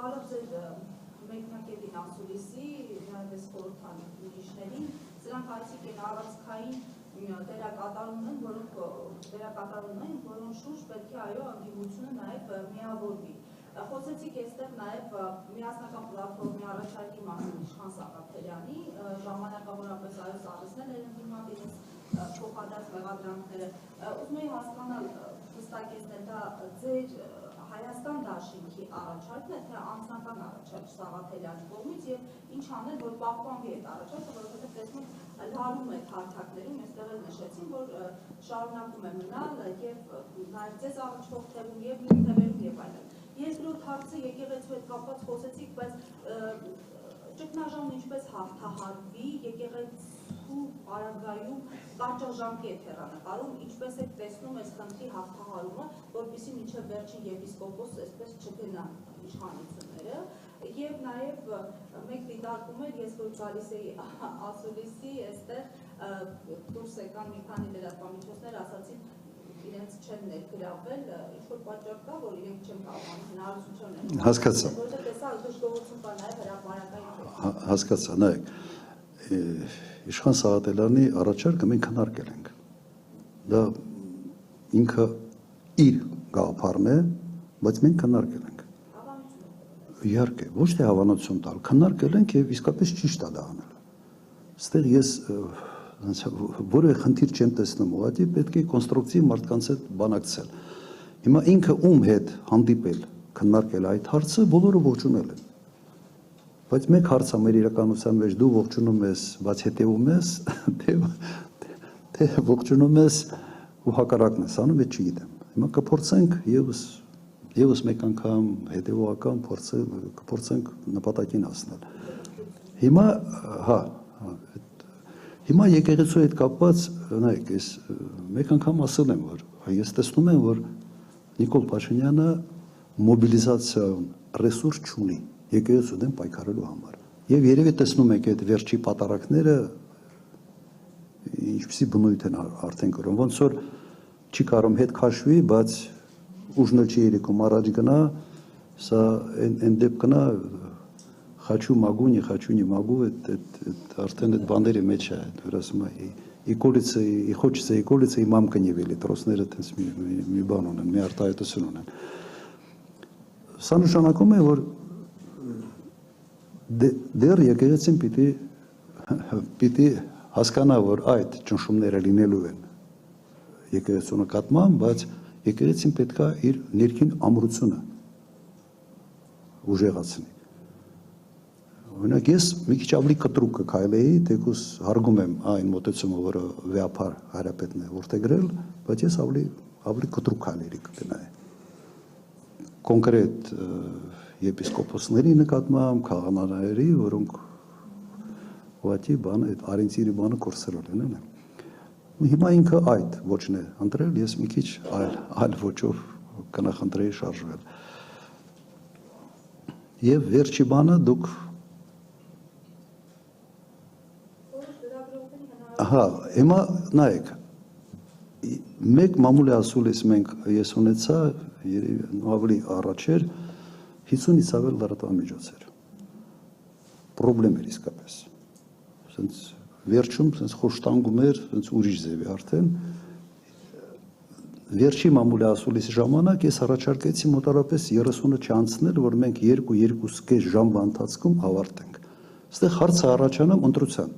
բարով ձեր մեկնակետին ասուլիսի, նաև ես խորհրդանի ուրիշներին, սրանք այսիկ են առանցքային դերակատարում են, որոնց շուրջ պետք է այո անգիմությունը նաև միավորվի։ Խոսեցիք այստեղ նաև միասնական պլատֆորմի առաջարկի մասին Իշխան Սաղաթելյանի, ժամանակավորապես այո սառեցնել էր ընդդիմադիր իրենց փոխադարձ մեղադրանքները։ Ուզում էի հասկանալ հստակեցնել դա ձեր Հայաստան դաշինքի առաջարկն է, թե անձնական առաջարկ Սաղաթելյանի կողմից եւ ինչ անել, որ պահպանվի այդ առաջարկը, որովհետեւ տեսնում լարում է հարթակներում, այստեղ էլ նշեցին, որ շարունակում է մնալ եւ նաեւ ձեզ առաջվող թևում եւ թևերում եւ այլն։ Երկրորդ հարցը եկեղեցու հետ կապված խոսեցիք, բայց ճգնաժամն ինչպես հաղթահարվի, եկեղեցու պարագայում կարճաժամկետ հեռանկարում, ինչպես եք տեսնում այս խնդրի հաղթահարումը, որպեսզի մինչև վերջին եպիսկոպոս այսպես չգնան իշխանությունները, եւ նաեւ մեկ դիտարկում էր, ես որ գալիս էի ասուլիսի, այստեղ դուրս եկան մի քանի լրատվամիջոցներ, ասացին իրենց չեն ներգրավել, ինչ-որ պատճառ կա, որ իրենք չեն կարողանում հնարավորություն ունեն։ Հասկացա։ Որտեղ տեսա դժգոհություն կա նաև հրապարակային։ Հասկացա, նայեք, Իշխան Սաղաթելյանի առաջարկը մենք քննարկել ենք։ Դա ինքը իր գաղափարն է, բայց մենք քննարկել ենք։ Իհարկե, ոչ թե հավանություն տալ, քննարկել ենք եւ իսկապես ճիշտ է դա անել։ Այստեղ ես որևէ խնդիր չեմ տեսնում, ուղղակի պետք է կոնստրուկտիվ մարդկանց հետ բանակցել։ Հիմա ինքը ում հետ հանդիպել, քննարկել այդ հարցը, բոլորը ողջունել են։ Բայց մեկ հարց է մեր իրականության մեջ, դու ողջունում ես, բայց հետևում ես, թե ողջունում ես ու հակառակն ես անում, այդ չգիտեմ։ Հիմա կփորձենք եւս մեկ անգամ հետևողական կփորձենք նպատակին հասնել։ Հիմա եկեղեցու հետ կապված, նայեք, ես մեկ անգամ ասել եմ, որ ես տեսնում եմ, որ Նիկոլ Փաշինյանը մոբիլիզացիոն ռեսուրս չունի եկեղեցու դեմ պայքարելու համար։ Եվ երևի տեսնում եք այդ վերջի պատարակները ինչպիսի բնույթ են արդեն կրում, ոնց որ չի կարող հետ քաշվի, բայց ուժն չի երիկում առաջ գնա, սա այն դեպքն է խաչու մագու, не хочу, не могу, արդեն այդ բաների մեջ է, որ ասում է и колется, и хочется, и колется, и мамка не велит, ռուսները տես մի բան ունեն, մի արտահայտություն ունեն։ Սա նշանակում է, որ դեռ եկեղեցին պիտի հասկանա, որ այդ ճնշումները լինելու են եկեղեցու նկատմամբ, բայց եկեղեցին պետք է իր ներքին ամրությունը ուժեղացնի։ Օրինակ ես մի քիչ ավելի կտրուկ կքայլեի, թեկուզ հարգում եմ այն մոտեցումը, որը վեհապար Հայրապետն է որդեգրել, բայց ես ավելի կտրուկ քայլերի կգնայի։ Կոնկրետ եպիսկոպոսների նկատմամբ, քաղաքացիների, որոնք ուղղակի բանը այդ արենցիրի բանը կորսրել են։ Հիմա ինքը այդ ոչն է ընտրել, ես մի քիչ այլ ոչով կնախընտրեի շարժվել։ Եվ վերջի բանը դուք հիմա նայեք, մեկ մամուլի ասուլիս ես ունեցա, ավելի առաջ էր, 50-ից ավել լրատվամիջոցեր։ Պրոբլեմ էր իսկապես։ Վերջում խոշտանգում էր ուրիշ ձևի արդեն։ Վերջի մամուլի ասուլիսի ժամանակ ես առաջարկեցի մոտավորապես 30-ը չանցնել, որ մենք 2-2.5 ժամվա ընթացքում ավարտենք։ Այստեղ հարցը առաջանում ընտրության։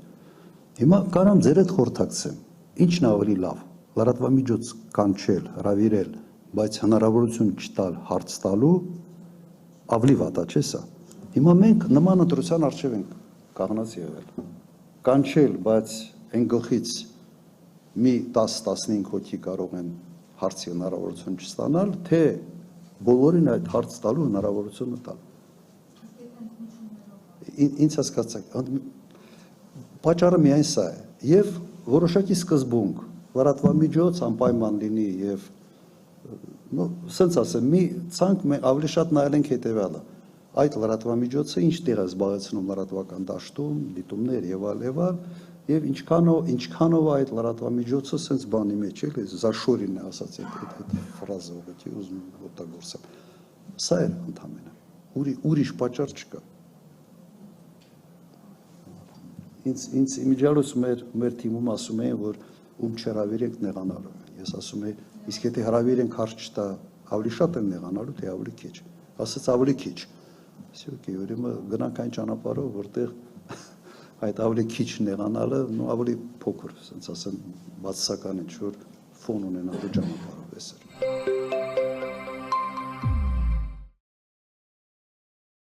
Հիմա կարամ ձեր հետ խորհրդակցեմ, ինչն է ավելի լավ, լրատվամիջոց կանչել, հրավիրել, բայց հնարավորություն չտալ հարց տալու, ավելի վատ է, չէ՞ սա։ Հիմա մենք նման ընտրության առջև ենք կանգնած եղել։ Կանչել, բայց այն գլխից մի 10-15 հոգի կարող են հարցի հնարավորություն չստանալ, թե բոլորին այդ հարց տալու հնարավորությունը տալ։ Ինչ հասկացաք, պատճառը միայն սա է։ Եվ որոշակի սկզբունք, լրատվամիջոց անպայման լինի եւ սենց ասեմ, մի ցանկ ավելի շատ նայենք հետեւյալը։ Այդ լրատվամիջոցը ինչ տեղ է զբաղեցնում լրատվական դաշտում, դիտումներ եւ այլ, եւ ինչքանով այդ լրատվամիջոցը սենց բանի մեջ է, Զաշորին է ասած այդ ֆրազը, ուղղակի ուզում եմ օգտագործեմ։ Սա է ընդհանրապես։ ուրիշ պատճառ չկա։ Ինձ իմիջիալոց մեր թիմում ասում էին, որ ում չհրավիրենք նեղանալու։ Ես ասում եմ, իսկ եթե հրավիրենք հարց չտա, ավելի շատ են նեղանալու, թե ավելի քիչ։ Ասաց ավելի քիչ։ Ասի օքեյ, ուրեմն գնանք այն ճանապարհով, որտեղ այդ ավելի քիչ նեղանալը, ավելի փոքր, ասենց ասեմ, բացասական ինչ որ ֆոն ունենալու ճանապարհով էսր։